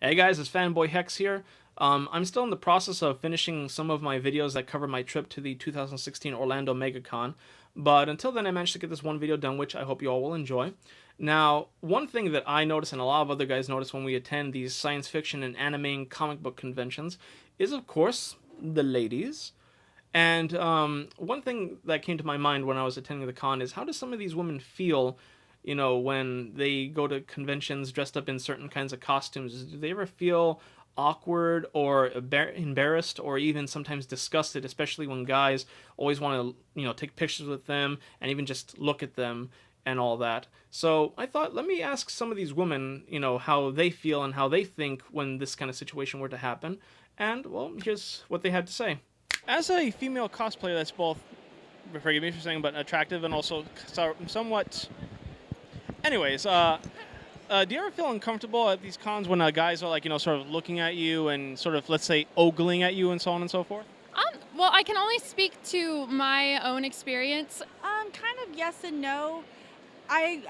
Hey guys, it's Fanboy Hex here. I'm still in the process of finishing some of my videos that cover my trip to the 2016 Orlando MegaCon, but until then I managed to get this one video done, which I hope you all will enjoy. Now, one thing that I notice and a lot of other guys notice when we attend these science fiction and anime and comic book conventions is, of course, the ladies. And one thing that came to my mind when I was attending the con is how do some of these women feel, when they go to conventions dressed up in certain kinds of costumes? Do they ever feel awkward or embarrassed or even sometimes disgusted, especially when guys always want to, take pictures with them and even just look at them and all that? So I thought, let me ask some of these women, how they feel and how they think when this kind of situation were to happen. And, well, here's what they had to say. As a female cosplayer that's both, forgive me for saying, but attractive and also somewhat. Anyways, do you ever feel uncomfortable at these cons when guys are like, sort of looking at you and sort of, let's say, ogling at you and so on and so forth? Well, I can only speak to my own experience. Kind of yes and no. I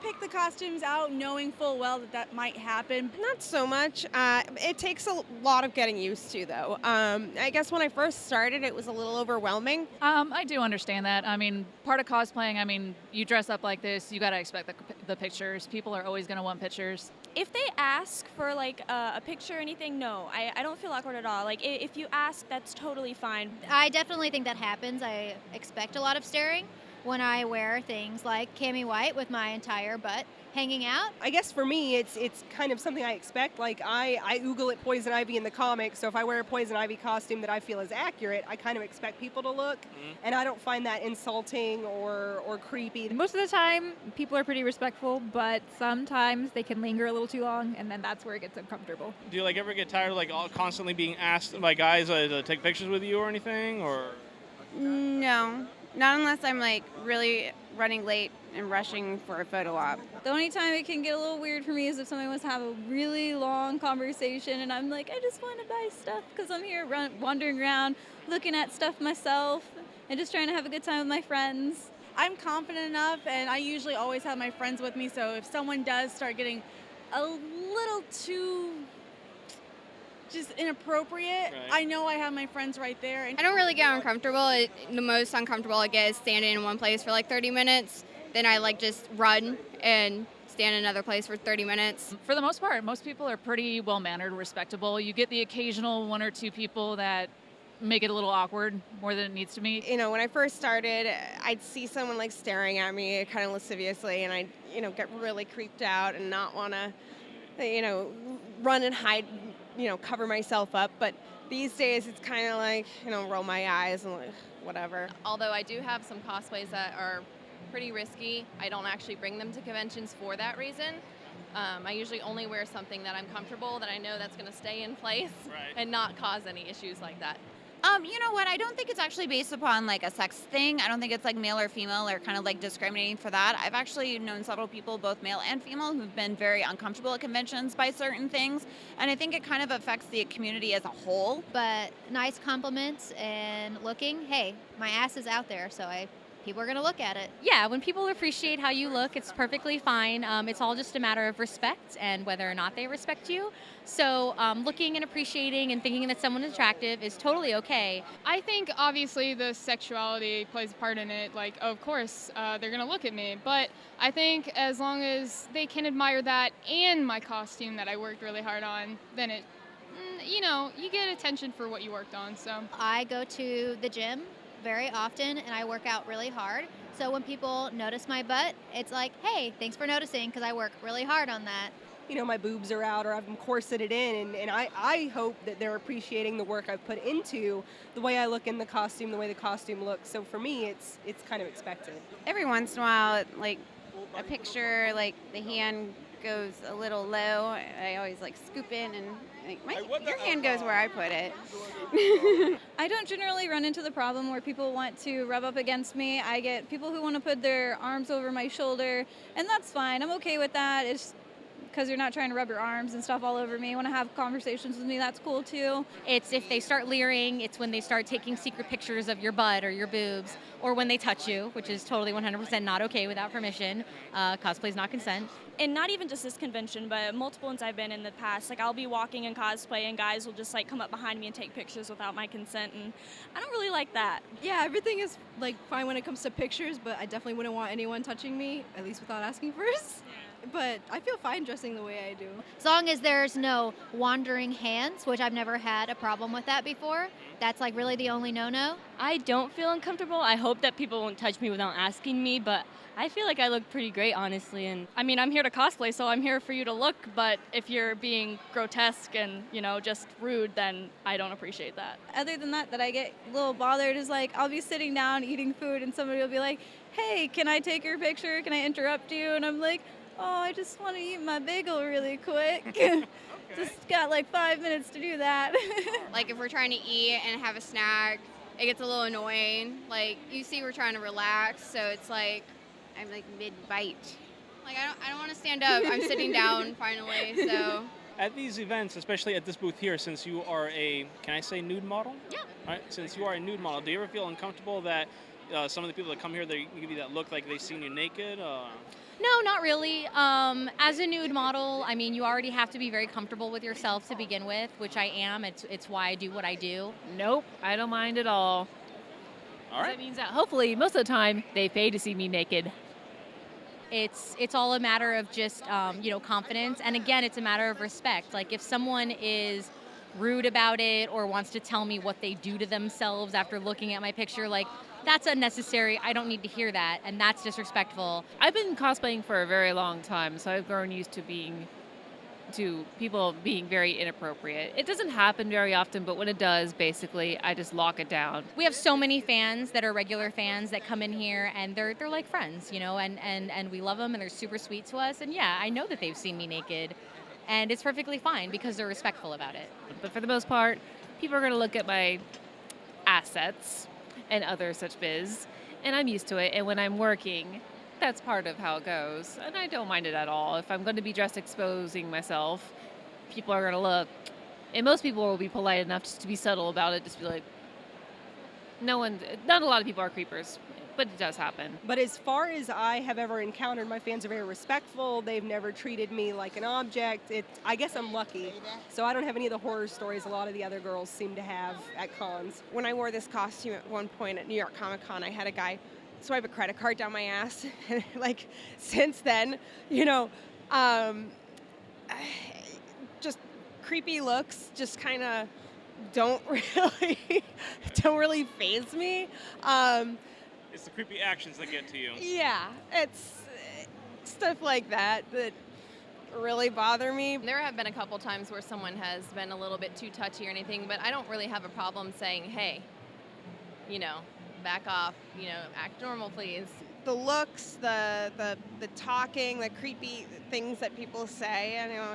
pick the costumes out knowing full well that might happen. Not so much. It takes a lot of getting used to, though. I guess when I first started, it was a little overwhelming. I do understand that. I mean, part of cosplaying, you dress up like this, you got to expect the pictures. People are always going to want pictures. If they ask for like a picture or anything, no, I don't feel awkward at all. Like if you ask, that's totally fine. I definitely think that happens. I expect a lot of staring when I wear things like cami white with my entire butt hanging out. I guess for me, it's kind of something I expect. Like, I oogle at Poison Ivy in the comics, so if I wear a Poison Ivy costume that I feel is accurate, I kind of expect people to look, and I don't find that insulting or creepy. Most of the time, people are pretty respectful, but sometimes they can linger a little too long, and then that's where it gets uncomfortable. Do you ever get tired of constantly being asked by guys to take pictures with you or anything, or? No. Not unless I'm really running late and rushing for a photo op. The only time it can get a little weird for me is if somebody wants to have a really long conversation and I'm like, I just want to buy stuff because I'm here wandering around looking at stuff myself and just trying to have a good time with my friends. I'm confident enough, and I usually always have my friends with me, so if someone does start getting a little too just inappropriate, right, I know I have my friends right there. I don't really get uncomfortable. The most uncomfortable I get is standing in one place for 30 minutes. Then I just run and stand in another place for 30 minutes. For the most part, most people are pretty well-mannered, respectable. You get the occasional one or two people that make it a little awkward more than it needs to be. When I first started, I'd see someone staring at me kind of lasciviously, and I'd get really creeped out and not want to run and hide, cover myself up. But these days it's kind of roll my eyes and whatever. Although I do have some cosplays that are pretty risky, I don't actually bring them to conventions for that reason. I usually only wear something that I'm comfortable, that I know that's going to stay in place, right, and not cause any issues like that. You know what? I don't think it's actually based upon a sex thing. I don't think it's male or female or kind of discriminating for that. I've actually known several people, both male and female, who've been very uncomfortable at conventions by certain things. And I think it kind of affects the community as a whole. But nice compliments and looking, hey, my ass is out there, so people are going to look at it. Yeah, when people appreciate how you look, it's perfectly fine. It's all just a matter of respect and whether or not they respect you. So looking and appreciating and thinking that someone is attractive is totally okay. I think obviously the sexuality plays a part in it. Of course, they're going to look at me. But I think as long as they can admire that and my costume that I worked really hard on, then you get attention for what you worked on. So I go to the gym very often and I work out really hard. So when people notice my butt, it's like, hey, thanks for noticing because I work really hard on that. My boobs are out or I'm corseted in, and I hope that they're appreciating the work I've put into the way I look in the costume, the way the costume looks. So for me, it's kind of expected. Every once in a while, a picture, the hand goes a little low, I always scoop in and your hand goes where I put it. I don't generally run into the problem where people want to rub up against me. I get people who want to put their arms over my shoulder, and that's fine. I'm okay with that. because you're not trying to rub your arms and stuff all over me. You want to have conversations with me, that's cool too. It's if they start leering, it's when they start taking secret pictures of your butt or your boobs, or when they touch you, which is totally 100% not okay without permission. Cosplay is not consent. And not even just this convention, but multiple ones I've been in the past. Like I'll be walking in cosplay and guys will just like come up behind me and take pictures without my consent, and I don't really like that. Yeah, everything is like fine when it comes to pictures, but I definitely wouldn't want anyone touching me, at least without asking first. But I feel fine dressing the way I do. As long as there's no wandering hands, which I've never had a problem with that before. That's like really the only no-no. I don't feel uncomfortable. I hope that people won't touch me without asking me, but I feel like I look pretty great, honestly. And I mean, I'm here to cosplay, so I'm here for you to look, but if you're being grotesque and, just rude, then I don't appreciate that. Other than that I get a little bothered is like I'll be sitting down eating food and somebody will be like, hey, can I take your picture? Can I interrupt you? And I'm like, oh, I just want to eat my bagel really quick. Just got like 5 minutes to do that. Like if we're trying to eat and have a snack, it gets a little annoying. Like you see we're trying to relax, so it's like I'm like mid-bite. Like I don't want to stand up. I'm sitting down finally, so. At these events, especially at this booth here, since you are can I say nude model? Yeah. All right, since you are a nude model, do you ever feel uncomfortable that some of the people that come here, they give you that look like they've seen you naked? No, not really. As a nude model, I mean, you already have to be very comfortable with yourself to begin with, which I am. It's why I do what I do. Nope, I don't mind at all. All right. That means that hopefully most of the time they pay to see me naked. It's all a matter of just confidence, and again, it's a matter of respect. Like if someone is rude about it or wants to tell me what they do to themselves after looking at my picture, like that's unnecessary. I don't need to hear that, and that's disrespectful. I've been cosplaying for a very long time, so I've grown used to people being very inappropriate. It doesn't happen very often, but when it does, basically, I just lock it down. We have so many fans that are regular fans that come in here, and they're like friends, and we love them, and they're super sweet to us. And yeah, I know that they've seen me naked, and it's perfectly fine because they're respectful about it. But for the most part, people are going to look at my assets and other such biz, and I'm used to it. And when I'm working, that's part of how it goes, and I don't mind it at all. If I'm going to be dressed exposing myself, people are going to look, and most people will be polite enough just to be subtle about it, just be like, not a lot of people are creepers, but it does happen. But as far as I have ever encountered, my fans are very respectful. They've never treated me like an object. I guess I'm lucky. So I don't have any of the horror stories a lot of the other girls seem to have at cons. When I wore this costume at one point at New York Comic Con, I had a guy swipe a credit card down my ass. And like since then, just creepy looks just kind of don't really faze me. It's the creepy actions that get to you. Yeah, it's stuff like that really bother me. There have been a couple times where someone has been a little bit too touchy or anything, but I don't really have a problem saying, hey, back off, act normal, please. The looks, the talking, the creepy things that people say,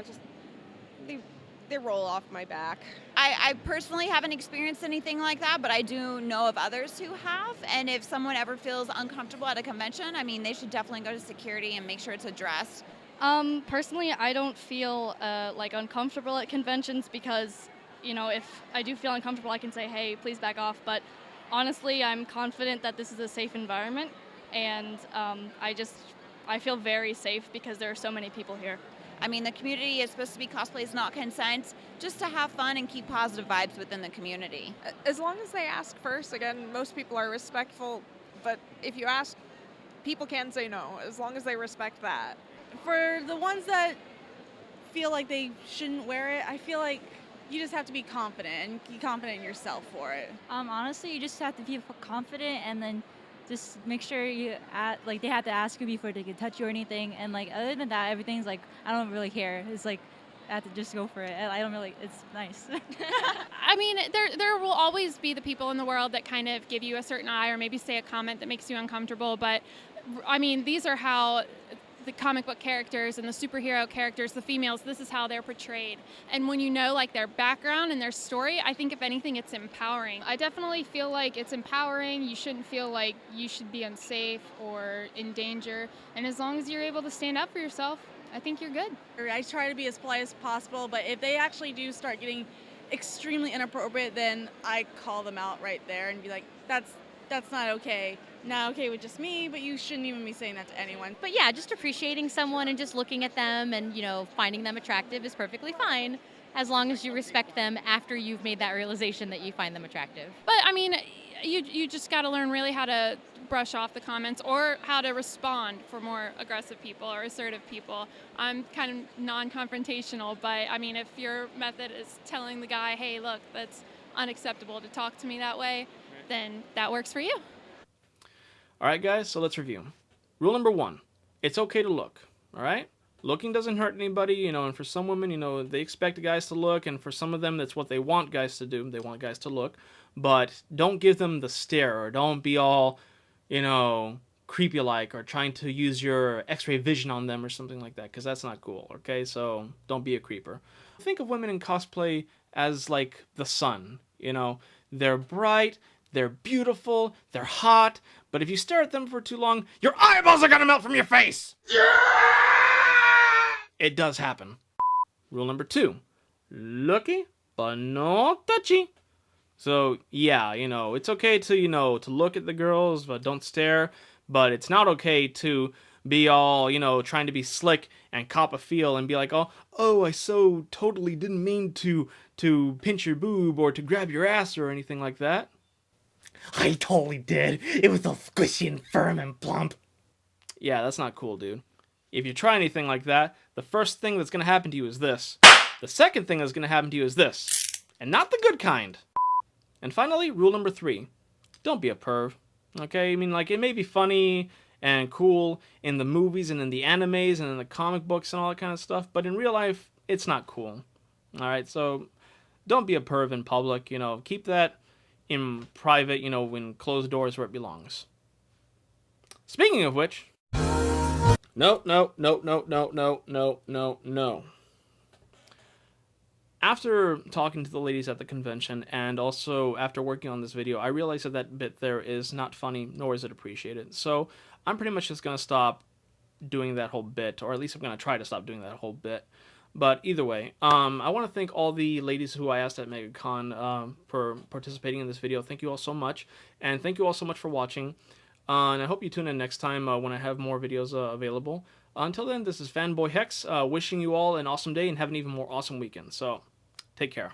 they roll off my back. I personally haven't experienced anything like that, but I do know of others who have. And if someone ever feels uncomfortable at a convention, they should definitely go to security and make sure it's addressed. Personally, I don't feel uncomfortable at conventions because, if I do feel uncomfortable, I can say, hey, please back off. But honestly, I'm confident that this is a safe environment, and I feel very safe because there are so many people here. The community is supposed to be cosplay is not consent, just to have fun and keep positive vibes within the community. As long as they ask first, again, most people are respectful, but if you ask, people can say no, as long as they respect that. For the ones that feel like they shouldn't wear it, I feel like you just have to be confident and be confident in yourself for it. Honestly, you just have to be confident, and then just make sure they have to ask you before they can touch you or anything. And other than that, everything's I don't really care. It's I have to just go for it. I don't really. It's nice. There will always be the people in the world that kind of give you a certain eye or maybe say a comment that makes you uncomfortable. But these are how the comic book characters and the superhero characters, the females, this is how they're portrayed. And when you know their background and their story, I think if anything, it's empowering. I definitely feel like it's empowering. You shouldn't feel like you should be unsafe or in danger. And as long as you're able to stand up for yourself, I think you're good. I try to be as polite as possible, but if they actually do start getting extremely inappropriate, then I call them out right there and be like, that's not okay. Not okay with just me, but you shouldn't even be saying that to anyone. But yeah, just appreciating someone and just looking at them and, finding them attractive is perfectly fine as long as you respect them after you've made that realization that you find them attractive. But I mean, you just got to learn really how to brush off the comments or how to respond for more aggressive people or assertive people. I'm kind of non-confrontational, but I mean, if your method is telling the guy, hey, look, that's unacceptable to talk to me that way, then that works for you. All right, guys, so let's review. Rule number 1, it's okay to look, all right? Looking doesn't hurt anybody, and for some women, they expect guys to look, and for some of them, that's what they want guys to do. They want guys to look, but don't give them the stare, or don't be all, creepy-like, or trying to use your x-ray vision on them or something like that, because that's not cool, okay? So don't be a creeper. Think of women in cosplay as, like, the sun, They're bright, they're beautiful, they're hot, but if you stare at them for too long, your eyeballs are gonna melt from your face! It does happen. Rule number 2, looky, but no touchy. So, yeah, it's okay to, to look at the girls, but don't stare, but it's not okay to be all, trying to be slick and cop a feel and be like, oh, I so totally didn't mean to pinch your boob or to grab your ass or anything like that. I totally did. It was all squishy and firm and plump. Yeah, that's not cool, dude. If you try anything like that, the first thing that's going to happen to you is this. The second thing that's going to happen to you is this. And not the good kind. And finally, rule number 3. Don't be a perv. Okay? I mean, like, it may be funny and cool in the movies and in the animes and in the comic books and all that kind of stuff, but in real life, it's not cool. Alright, so don't be a perv in public, keep that in private, when closed doors where it belongs. Speaking of which, no. After talking to the ladies at the convention, and also after working on this video, I realized that bit there is not funny, nor is it appreciated. So I'm pretty much just going to stop doing that whole bit, or at least I'm going to try to stop doing that whole bit. But either way, I want to thank all the ladies who I asked at MegaCon for participating in this video. Thank you all so much, and thank you all so much for watching. And I hope you tune in next time when I have more videos available. Until then, this is Fanboy Hex, wishing you all an awesome day and have an even more awesome weekend. So, take care.